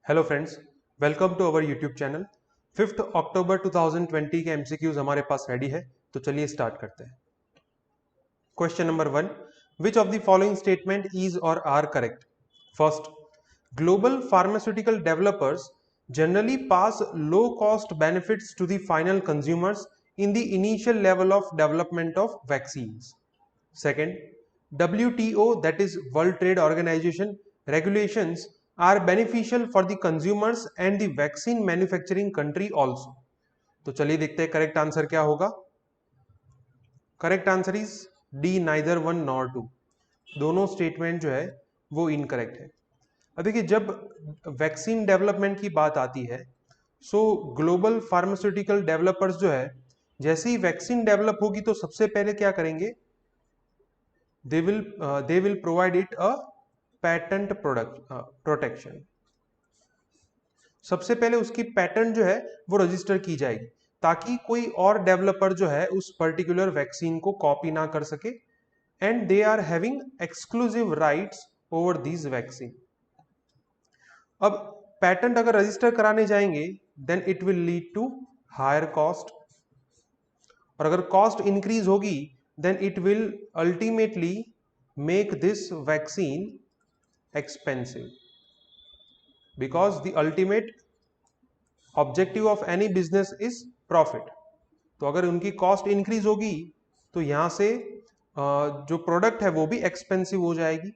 Hello friends, welcome to our YouTube channel. 5 अक्टूबर 2020 के MCQs हमारे पास रेडी है, तो चलिए स्टार्ट करते हैं। Question number 1, which of the following statement is or are correct? First, global pharmaceutical developers generally pass low cost benefits to the final consumers in the initial level of development of vaccines. Second, WTO, that is World Trade Organization, regulations are beneficial for the consumers and the vaccine manufacturing country also. तो चलिए देखते हैं correct answer क्या होगा। Correct answer is D, neither one nor two. दोनों statement जो है वो इनकरेक्ट है। अब देखिए, जब वैक्सीन डेवलपमेंट की बात आती है, सो ग्लोबल फार्मास्यूटिकल डेवलपर्स जो है, जैसे ही वैक्सीन डेवलप होगी तो सबसे पहले क्या करेंगे, they will provide it a patent product protection। सबसे पहले उसकी पैटेंट जो है वो रजिस्टर की जाएगी, ताकि कोई और डेवलपर जो है उस पर्टिकुलर वैक्सीन को कॉपी ना कर सके, and they are having exclusive rights over this vaccine. अब पैटेंट अगर रजिस्टर कराने जाएंगे, then it will lead to higher cost, और अगर कॉस्ट इंक्रीज होगी, then it will ultimately make this vaccine expensive, because the ultimate objective of any business is profit। तो अगर उनकी कॉस्ट इंक्रीज होगी तो यहां से जो प्रोडक्ट है वो भी एक्सपेंसिव हो जाएगी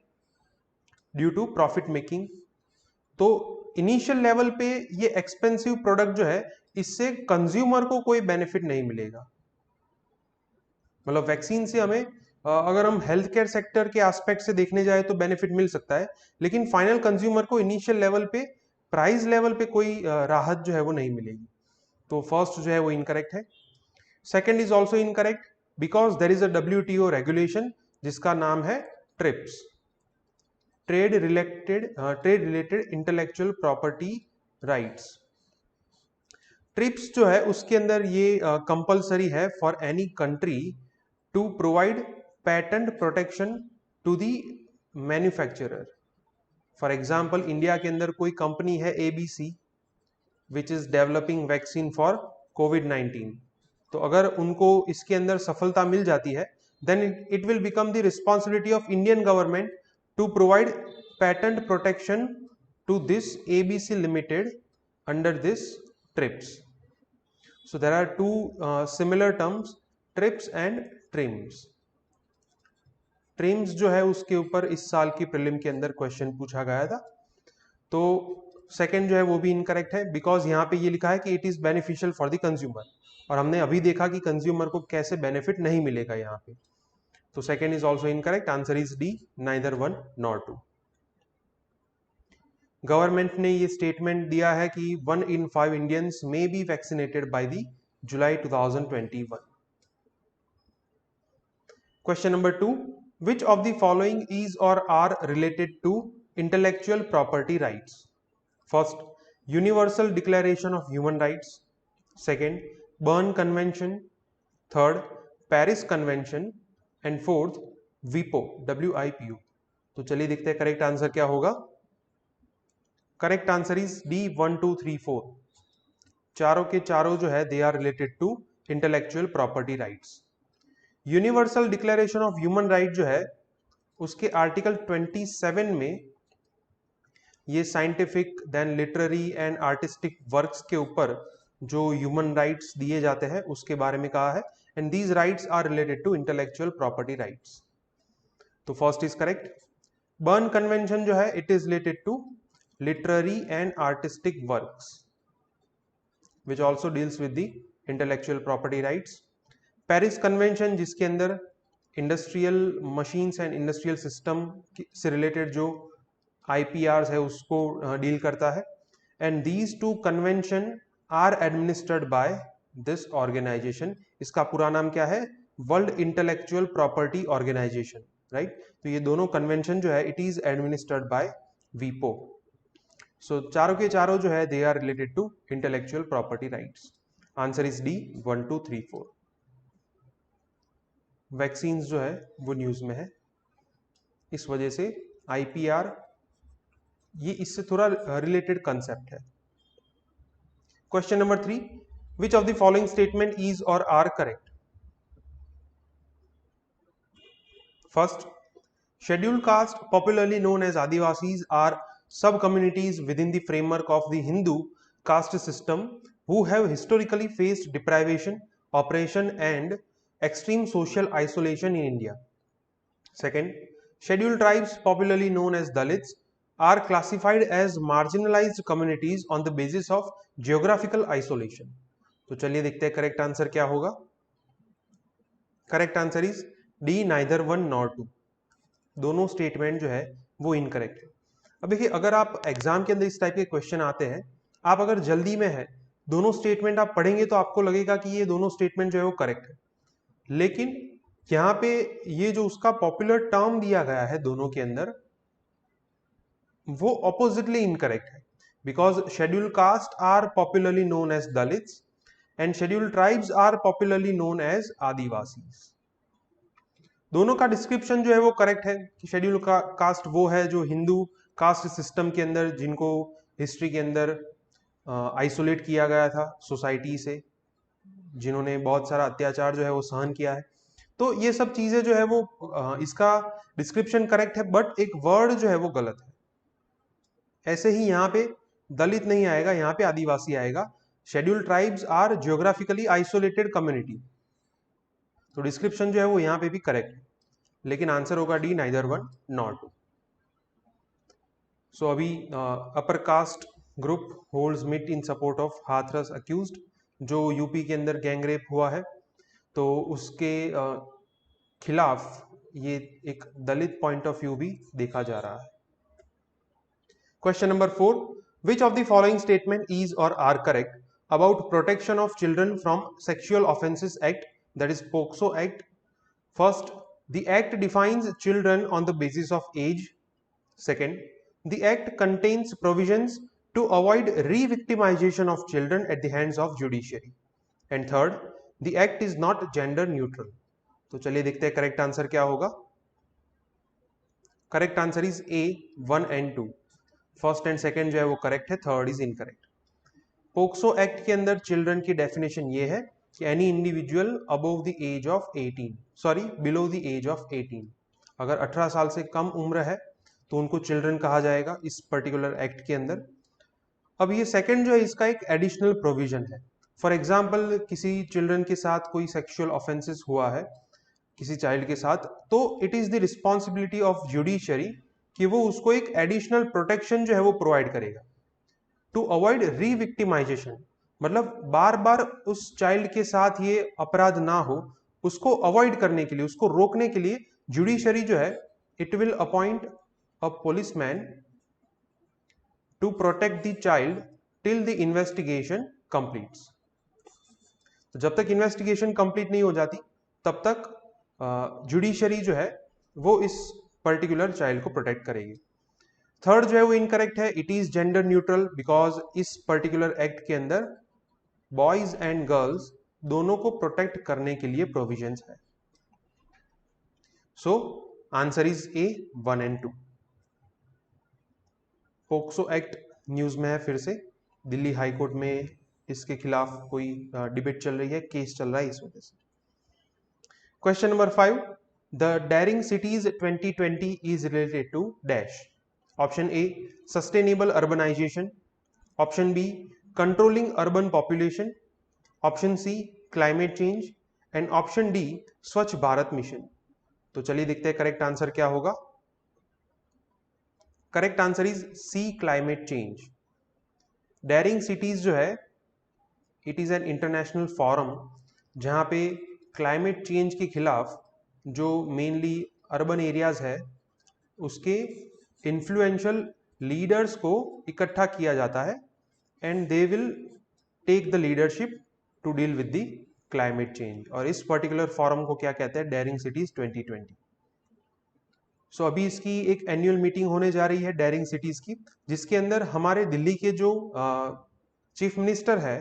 ड्यू टू प्रॉफिट मेकिंग। तो इनिशियल लेवल पे ये एक्सपेंसिव प्रोडक्ट जो है, इससे कंज्यूमर को कोई बेनिफिट नहीं मिलेगा। मतलब वैक्सीन से हमें अगर हम हेल्थ केयर सेक्टर के एस्पेक्ट से देखने जाए तो बेनिफिट मिल सकता है, लेकिन फाइनल कंज्यूमर को इनिशियल लेवल पे, प्राइस लेवल पे कोई राहत जो है वो नहीं मिलेगी। तो फर्स्ट जो है वो इनकरेक्ट है। Second is also incorrect, because there is a WTO regulation जिसका नाम है TRIPS, trade related intellectual property rights. TRIPS जो है उसके अंदर ये कंपलसरी है for any country to provide patent protection to the manufacturer। For example, India के अंदर कोई कंपनी है ABC which is developing vaccine for COVID-19, तो अगर उनको इसके अंदर सफलता मिल जाती है, then it will become the responsibility of Indian government to provide patent protection to this ABC limited under this TRIPS. So there are two similar terms, TRIPS and TRIMS। TRIMS जो है उसके ऊपर इस साल की प्रीलिम के अंदर question पूछा गया था। तो सेकंड जो है वो भी इनकरेक्ट है, बिकॉज यहाँ पे ये लिखा है कि it is beneficial for the consumer, और हमने अभी देखा कि कंज्यूमर को कैसे बेनिफिट नहीं मिलेगा यहाँ पे। तो second is also incorrect, answer is D, neither one nor two. Government ने ये स्टेटमेंट दिया है कि 1 in 5 Indians may be vaccinated by the July 2021। Question number 2, which of the following is or are related to intellectual property rights? First, Universal Declaration of Human Rights. Second, Berne Convention. Third, Paris Convention. And fourth, WIPO, WIPO। तो चलिए देखते हैं correct answer क्या होगा। Correct answer is D, 1 2 3 4। चारों के चारों जो है they are related to intellectual property rights. Universal declaration of human right जो है, उसके आर्टिकल 27 में ये scientific, then literary and artistic works के ऊपर जो ह्यूमन राइट्स दिए जाते हैं उसके बारे में कहा है, and these rights are related to intellectual property rights. तो first is correct. Berne convention जो है, it is related to literary and artistic works which also deals with the intellectual property rights. Paris convention जिसके अंदर industrial machines and industrial system से related जो IPRs है उसको deal करता है, and these two convention are administered by this organisation. इसका पूरा नाम क्या है? World intellectual property organization, right. तो ये दोनों कन्वेंशन जो है, it is administered by WIPO। So चारों के चारों जो है they are related to intellectual property rights. Answer is D, 1 2 3 4। Vaccines जो है वो न्यूज में है, इस वजह से IPR ये इससे थोड़ा रिलेटेड कंसेप्ट है। Question number 3, which of the following statement is or are correct? First, scheduled caste, popularly known as Adivasis, are sub-communities within the framework of the Hindu caste system who have historically faced deprivation, oppression and extreme social isolation in India. Second, scheduled tribes, popularly known as Dalits, are classified as marginalized communities on the basis of geographical isolation. तो चलिए देखते हैं correct answer क्या होगा। Correct answer is D, neither one nor two. दोनों statement जो है वो इनकरेक्ट है। अब देखिए, अगर आप एग्जाम के अंदर इस टाइप के क्वेश्चन आते हैं, आप अगर जल्दी में है, दोनों स्टेटमेंट आप पढ़ेंगे तो आपको लगेगा कि ये दोनों स्टेटमेंट जो है वो करेक्ट है, लेकिन यहाँ पे ये जो उसका पॉपुलर टर्म दिया गया है दोनों के अंदर, वो ऑपोजिटली इनकरेक्ट है। Because scheduled caste are popularly known as Dalits and scheduled tribes are popularly known as Adivasis. दोनों का डिस्क्रिप्शन जो है वो करेक्ट है कि शेड्यूल कास्ट वो है जो हिंदू कास्ट सिस्टम के अंदर, जिनको हिस्ट्री के अंदर आइसोलेट किया गया था सोसाइटी से, जिन्होंने बहुत सारा अत्याचार जो है वो सहन किया है। तो ये सब चीजें जो है वो इसका डिस्क्रिप्शन करेक्ट है, बट एक वर्ड जो है वो गलत है। ऐसे ही यहाँ पे दलित नहीं आएगा, यहाँ पे आदिवासी आएगा। Scheduled tribes are geographically isolated community, तो डिस्क्रिप्शन जो है वो यहाँ पे भी करेक्ट है, लेकिन आंसर होगा D, neither one nor two. So अभी upper caste group holds meet in support of Hathras accused, जो यूपी के अंदर गैंगरेप हुआ है, तो उसके खिलाफ ये एक दलित पॉइंट ऑफ व्यू भी देखा जा रहा है। Question number 4, which of the following statement is or are correct about protection of children from sexual offences act, that is POCSO Act? First, the act defines children on the basis of age. Second, the act contains provisions to avoid re-victimization of children at the hands of judiciary. And third, the act is not gender neutral. तो चलिए देखते हैं correct answer क्या होगा। Correct answer is A, 1 and 2। First and second जो है वो correct है, third is incorrect. POCSO act के अंदर चिल्ड्रन की डेफिनेशन ये है कि any individual above the age of 18, sorry below the age of 18, अगर 18 साल से कम उम्र है तो उनको चिल्ड्रन कहा जाएगा इस पर्टिकुलर एक्ट के अंदर। अब ये सेकंड जो है इसका एक एडिशनल प्रोविजन है। फॉर एग्जांपल, किसी चिल्ड्रन के साथ कोई सेक्सुअल ऑफेंसेस हुआ है किसी चाइल्ड के साथ, तो it is the responsibility of judiciary कि वो उसको एक एडिशनल प्रोटेक्शन जो है वो प्रोवाइड करेगा टू अवॉइड रीविक्टिमाइजेशन। मतलब बार बार उस चाइल्ड के साथ ये अपराध ना हो, उसको अवॉइड करने के लिए, उसको रोकने के लिए जुडिशरी जो है it will appoint a policeman to protect the child till the investigation completes. तो जब तक इन्वेस्टिगेशन कंप्लीट नहीं हो जाती तब तक जुडिशरी जो है वो इस पर्टिकुलर चाइल्ड को प्रोटेक्ट करेगी। थर्ड जो है वो इनकरेक्ट है, it is gender neutral, because इस पर्टिकुलर एक्ट के अंदर बॉयज एंड गर्ल्स दोनों को प्रोटेक्ट करने के लिए प्रोविजंस है। सो answer is A, 1 and 2। POCSO act news में है फिर से, दिल्ली हाई कोर्ट में इसके खिलाफ कोई डिबेट चल रही है, केस चल रहा है इस वजह से। Question number 5, the daring cities 2020 is related to dash. Option A, sustainable urbanization. Option B, controlling urban population. Option C, climate change. And option D, Swachh Bharat mission. तो चलिए देखते हैं करेक्ट आंसर क्या होगा। Correct answer is C, climate change. Daring cities जो है it is an international forum जहां पे क्लाइमेट चेंज के खिलाफ जो मेनली अर्बन एरियाज है उसके इन्फ्लुएंशियल लीडर्स को इकट्ठा किया जाता है and they will take the leadership to deal with the climate change. और इस पर्टिकुलर फॉरम को क्या कहते हैं, डेयरिंग सिटीज 2020। सो अभी इसकी एक एनुअल मीटिंग होने जा रही है डेयरिंग सिटीज की, जिसके अंदर हमारे दिल्ली के जो चीफ मिनिस्टर है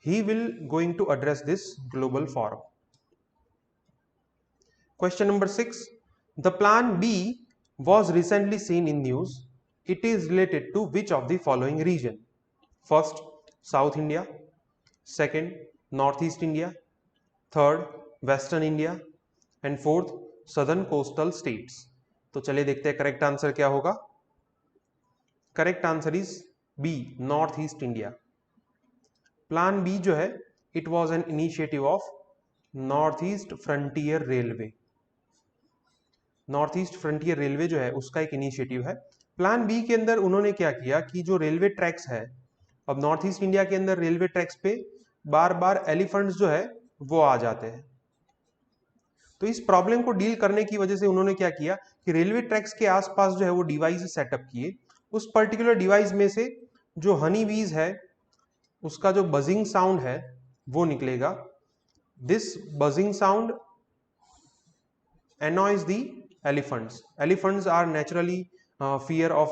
he will going to address this global forum. Question number 6, the plan B was recently seen in news. it is related to which of the following region? First, South India. Second, Northeast India. Third, Western India. And fourth, Southern Coastal States. तो चलिए देखते हैं correct answer क्या होगा. Correct answer is B, north east India. Plan B जो है, it was an initiative of north east frontier railway. North east frontier railway जो है उसका एक इनिशिएटिव है. प्लान बी के अंदर उन्होंने क्या किया कि जो रेलवे ट्रैक्स है, अब नॉर्थ ईस्ट इंडिया के अंदर रेलवे ट्रैक्स पे बार बार एलिफेंट्स जो है वो आ जाते हैं. तो इस प्रॉब्लम को डील करने की वजह से उन्होंने क्या किया कि रेलवे ट्रैक्स के आसपास जो है वो डिवाइस सेटअप किए. उस पर्टिकुलर डिवाइस में से जो हनी बीज है उसका जो बजिंग साउंड है वो निकलेगा. This buzzing sound annoys the elephants. Elephants are naturally fear of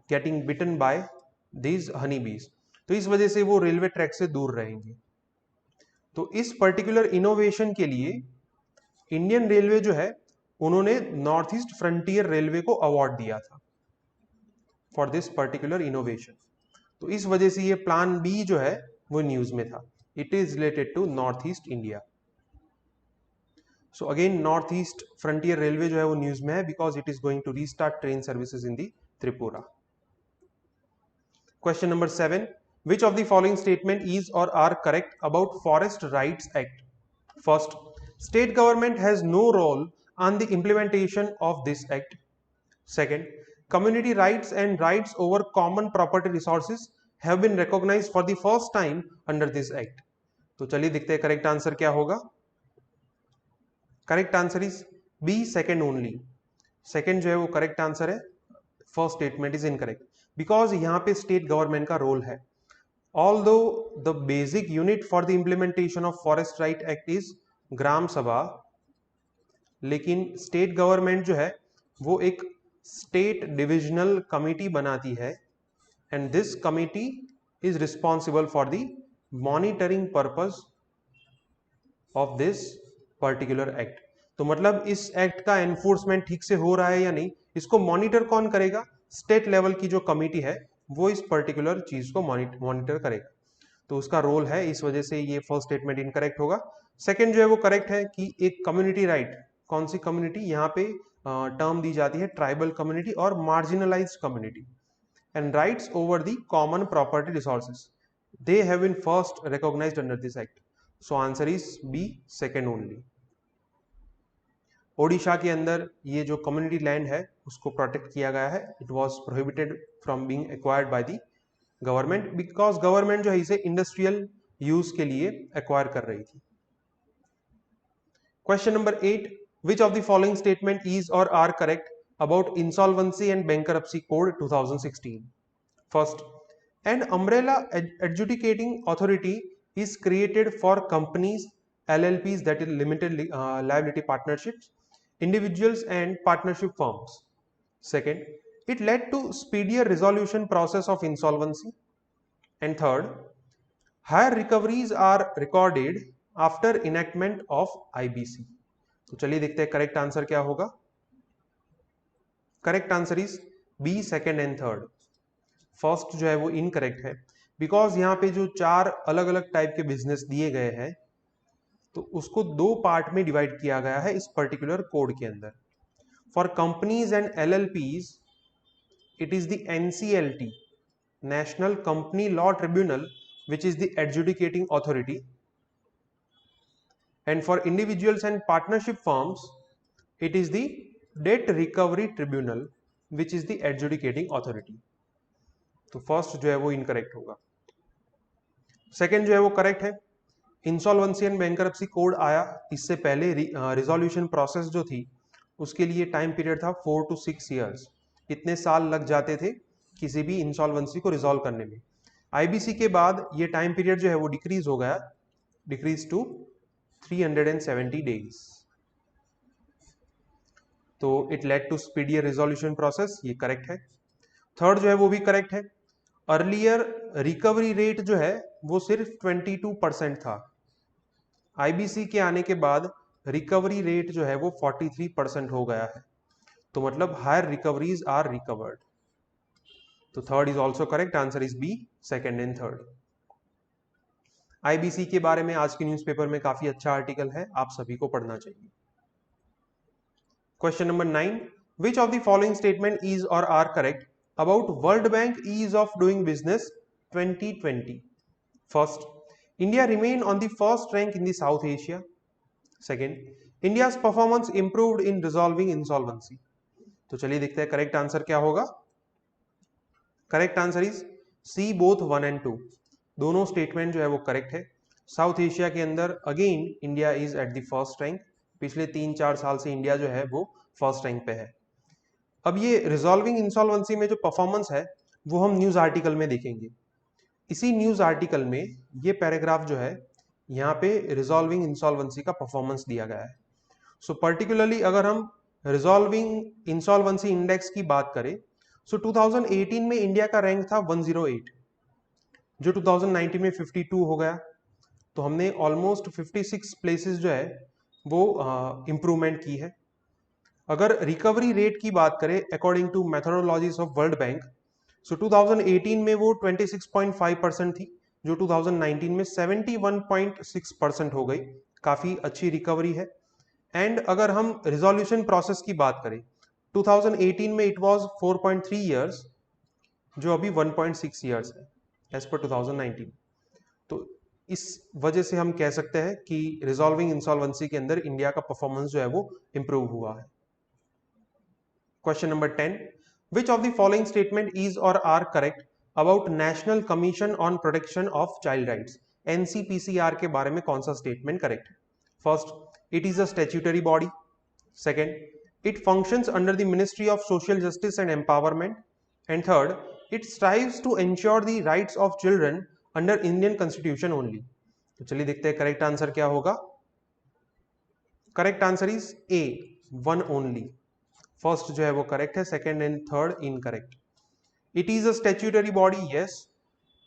getting bitten by these honeybees. तो इस वजह से वो रेलवे ट्रैक से दूर रहेंगे. तो इस पर्टिकुलर इनोवेशन के लिए इंडियन रेलवे जो है उन्होंने नॉर्थ ईस्ट फ्रंटियर रेलवे को अवार्ड दिया था फॉर दिस पर्टिकुलर इनोवेशन. तो इस वजह से ये प्लान बी जो है वो न्यूज में था. It is related to north east India. So again north east frontier railway जो है वो न्यूज में है because it is going to restart train services in the Tripura. Question number 7. Which of the following statement is or are correct about forest rights act? First, state government has no role on the implementation of this act. Second, community rights and rights over common property resources have been recognized for the first time under this act. तो चलिए देखते हैं correct answer क्या होगा. Correct answer is B, second only. Second जो है वो correct answer है. First statement is incorrect because यहाँ पे स्टेट गवर्नमेंट का रोल है. Although the basic unit for the implementation of forest right act is Gram Sabha, लेकिन स्टेट गवर्नमेंट जो है वो एक स्टेट डिविजनल कमिटी बनाती है and this committee is responsible for the monitoring purpose of this particular act. तो मतलब इस एक्ट का एनफोर्समेंट ठीक से हो रहा है या नहीं, इसको मॉनिटर कौन करेगा? स्टेट लेवल की जो कमिटी है वो इस पर्टिकुलर चीज को मॉनिटर करेगा. तो उसका रोल है, इस वजह से ये फर्स्ट स्टेटमेंट इनकरेक्ट होगा. सेकंड जो है वो करेक्ट है कि एक कम्युनिटी राइट, कौन सी कम्युनिटी, यहाँ पे टर्म दी जाती है ट्राइबल कम्युनिटी और marginalized community, and rights over the common property resources they have been first recognized under this act. So answer is B, second only. Odisha के अंदर ये जो कम्युनिटी लैंड है उसको प्रोटेक्ट किया गया है. It was prohibited from being acquired by the government because government जो है इसे इंडस्ट्रियल यूज के लिए एक्वायर कर रही थी. Question number 8. Which of the following statement is or are correct about insolvency and bankruptcy code 2016? First, an umbrella adjudicating authority is created for companies, LLPs, that is limited liability partnerships, individuals and partnership firms. Second, it led to speedier resolution process of insolvency. And third, higher recoveries are recorded after enactment of IBC. तो चलिए देखते हैं correct answer क्या होगा. Correct answer is B, second and third. First जो है वो incorrect है बिकॉज यहाँ पे जो 4 अलग अलग टाइप के बिजनेस दिए गए हैं तो उसको 2 पार्ट में डिवाइड किया गया है इस पर्टिकुलर कोड के अंदर. For companies and LLPs it is the NCLT, national company law tribunal, which is the adjudicating authority. And for individuals and partnership firms, it is the Debt Recovery Tribunal, which is the adjudicating authority. तो first जो है वो incorrect होगा. Second जो है वो correct है. Insolvency and bankruptcy code आया, इससे पहले रिजोल्यूशन प्रोसेस जो थी उसके लिए टाइम पीरियड था 4 to 6 years. इतने साल लग जाते थे किसी भी इंसॉल्वेंसी को रिजॉल्व करने में. IBC के बाद ये टाइम पीरियड जो है वो डिक्रीज हो गया, डिक्रीज टू 370 days. तो it led to speedier resolution process, ये करेक्ट है. थर्ड जो है वो भी करेक्ट है. अर्लियर रिकवरी रेट जो है वो सिर्फ 22% था. IBC के आने के बाद रिकवरी रेट जो है वो 43% हो गया है. तो मतलब हायर रिकवरीज आर रिकवर्ड. तो third is also correct, answer is B, second and third. IBC के बारे में आज के न्यूज़पेपर में काफी अच्छा आर्टिकल है, आप सभी को पढ़ना चाहिए। Question number 9, which of the following statement is or are correct about World Bank ease of doing business 2020? फर्स्ट, India remained on the first rank in the South Asia. Second, India's performance improved in resolving insolvency. तो चलिए देखते हैं correct answer क्या होगा। Correct answer is C, both 1 and 2। दोनों statement जो है वो करेक्ट है। साउथ एशिया के अंदर again India is at the first rank. पिछले 3-4 साल से इंडिया जो है वो फर्स्ट रैंक पे है। अब ये रिजॉल्विंग इंसॉल्वेंसी में जो परफॉर्मेंस है वो हम न्यूज आर्टिकल में देखेंगे। इसी न्यूज आर्टिकल में ये पैराग्राफ जो है यहाँ पे रिजॉल्विंग इंसॉल्वेंसी का परफॉर्मेंस दिया गया है। सो पर्टिकुलरली अगर हम रिजॉल्विंग इंसॉल्वेंसी इंडेक्स की बात करें, सो 2018 में इंडिया का रैंक था 108, जो 2019 में 52 हो गया। तो हमने ऑलमोस्ट 56 प्लेसेस जो है वो इम्प्रूवमेंट की है। अगर रिकवरी रेट की बात करें according to methodologies of World Bank, so 2018 में वो 26.5% थी, जो 2019 में 71.6% हो गई। काफी अच्छी रिकवरी है। एंड अगर हम रिजोल्यूशन प्रोसेस की बात करें, 2018 में इट वाज 4.3 इयर्स, जो अभी 1.6 इयर्स है एज पर 2019। तो इस वजह से हम कह सकते हैं कि रिजॉल्विंग इंसॉल्वेंसी के अंदर इंडिया का परफॉर्मेंस जो है वो इंप्रूव हुआ है। Question number 10, which of the following statement is or are correct about National Commission on Protection of Child Rights? NCPCR के बारे में कौन सा स्टेटमेंट करेक्ट है? First, it is a statutory body. Second, it functions under the Ministry of Social Justice and Empowerment. And third, it strives to ensure the rights of children under Indian Constitution only. तो चलिए देखते हैं correct answer क्या होगा। Correct answer is A, 1 only. First जो है वो correct है, second and third incorrect. It is a statutory body, yes.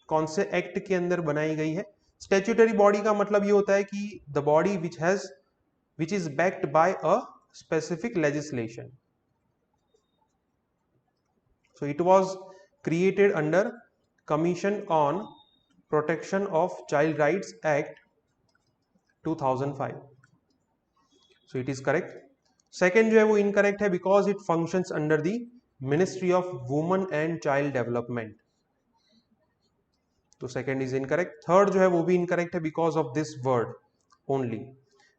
कौन से एक्ट के अंदर बनाई गई है? स्टैट्यूटरी बॉडी का मतलब ये होता है कि the body which is backed by a specific legislation. So it was created under Commission on Protection of Child Rights Act 2005. So it is correct. Second जो है वो incorrect है because it functions under the Ministry of Women and Child Development. तो second is incorrect. Third जो है वो भी incorrect है because of this word only.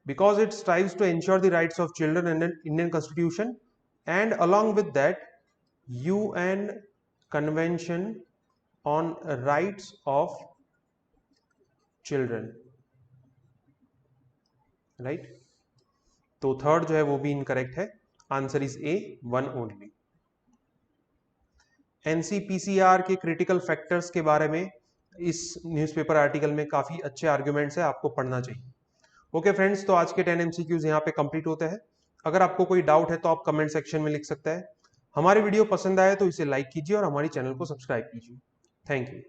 Because it strives to ensure the rights of children in the Indian Constitution, and along with that UN Convention on Rights of Children, right? तो third जो है वो भी incorrect है। Answer is A, 1 only. NCPCR के critical factors के बारे में इस न्यूज़पेपर आर्टिकल में काफी अच्छे आर्ग्यूमेंट्स है, आपको पढ़ना चाहिए। ओके फ्रेंड्स, तो आज के 10 MCQs यहाँ पे कंप्लीट होते हैं। अगर आपको कोई डाउट है तो आप कमेंट सेक्शन में लिख सकते हैं। हमारी वीडियो पसंद आए तो इसे लाइक कीजिए और हमारी चैनल को सब्सक्राइब कीजिए। Thank you.